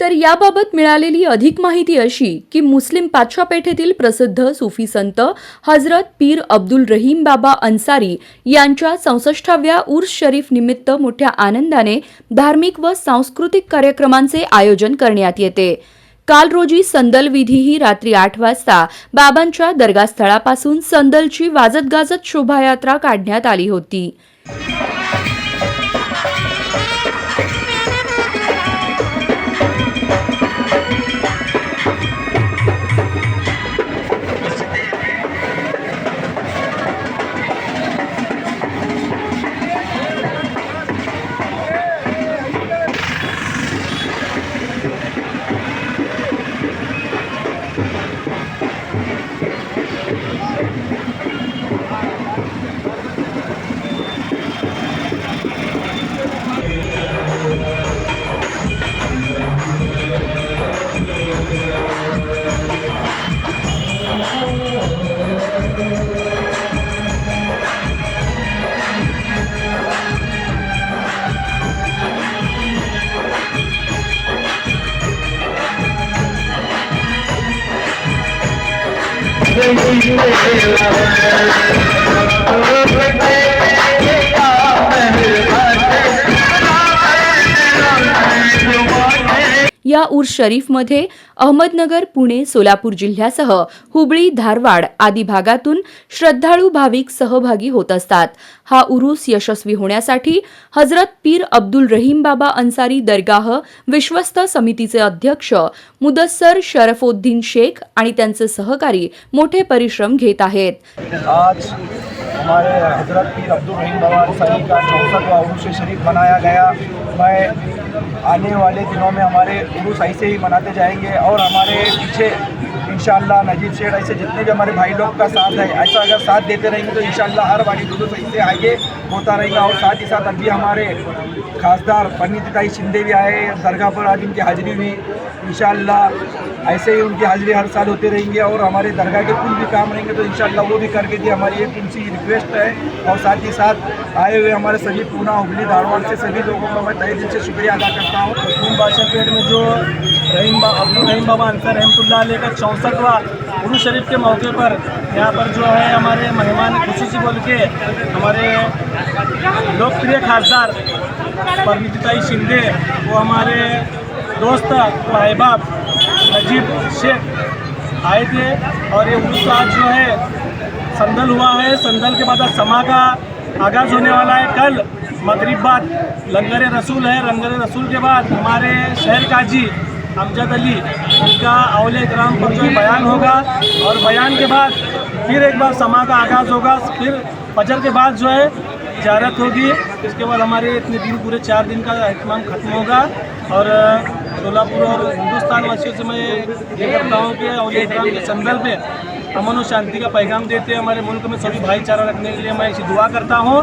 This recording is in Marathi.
तर याबाबत मिळालेली अधिक माहिती अशी की मुस्लिम पातशापेठेतील प्रसिद्ध सुफी संत हजरत पीर अब्दुल रहीम बाबा अन्सारी यांच्या 64व्या उर्स शरीफ निमित्त मोठ्या आनंदाने धार्मिक व सांस्कृतिक कार्यक्रमांचे आयोजन करण्यात येते। काल रोजी संदल विधी ही रात्री 8 वाजता बाबांच्या दरगास्थळापासून संदलची वाजत गाजत शोभायात्रा काढण्यात आली होती। या उर्स शरीफमध्ये अहमदनगर, पुणे, सोलापूर जिल्ह्यासह हुबळी, धारवाड आदी भागातून श्रद्धाळू भाविक सहभागी होत असतात। हा उरूस यशस्वी होण्यासाठी हजरत पीर अब्दुल रहीम बाबा अन्सारी दरगाह विश्वस्त समितीचे अध्यक्ष मुदस्सर शरफुद्दीन शेख आणि त्यांचे सहकारी मोठे परिश्रम घेत आहेत। आज हमारे हजरत पीर अब्दुल रहीम बाबा अन्सारी का 64वां उरूस शरीफ मनाया गया। मैं आने वाले दिनों में हमारे उरूस ऐसे ही मनाते जाएंगे और हमारे पीछे इंशाअल्लाह नजीब शेख ऐसे जितने भी हमारे भाई लोग का साथ है, ऐसा अगर साथ देते रहेंगे तो इंशाअल्लाह हर बारी उरूस ऐसे आगे होता रहेगा। और साथ ही साथ अभी हमारे खासदार परिणीति शिंदे भी आए दरगाह पर, आज उनकी हाजिरी हुई। इंशाअल्लाह ऐसे ही उनकी हाजिरी हर साल होते रहेंगे और हमारे दरगाह के कुछ भी काम रहेंगे तो इंशाअल्लाह वो भी करके दिए। हमारी एक उनसी रिक्वेस्ट है। और साथ ही साथ आए हुए हमारे सभी पूना, हुबली, धारवाड़ से सभी लोगों का मैं तहे दिल से शुक्रिया अदा करता हूँ। मुस्लिम बादशाहपेठ में जो अब्दुल रहीम बाबा अन्सारी रहमतुल्लाह अलैह का 64वां उरूस शरीफ के मौके पर यहाँ पर जो है हमारे मेहमान खुसूसी बोल के हमारे लोकप्रिय खासदार परिणीति शिंदे, वो हमारे दोस्त व अहबाब नजीब शेख आए थे। और ये उरूस आज जो है संदल हुआ है। संदल के बाद आज समा का आगाज़ होने वाला है। कल मगरिब बाद लंगर रसूल है। लंगर रसूल के बाद हमारे शहर काजी अमजद अली उनका औलिया इकराम पर जो बयान होगा और बयान के बाद फिर एक बार समा का आगाज़ होगा। फिर फजर के बाद जो है ज़ियारत होगी। इसके बाद हमारे इतने दिन पूरे 4 दिन का एहतमाम ख़त्म होगा। और सोलापुर और हिंदुस्तान वासियों से मैं ये करता हूँ कि औलिया इकराम के संदल पे अमन और शांति का पैगाम देते हैं। हमारे मुल्क में सभी भाईचारा रखने के लिए मैं इसी दुआ करता हूँ।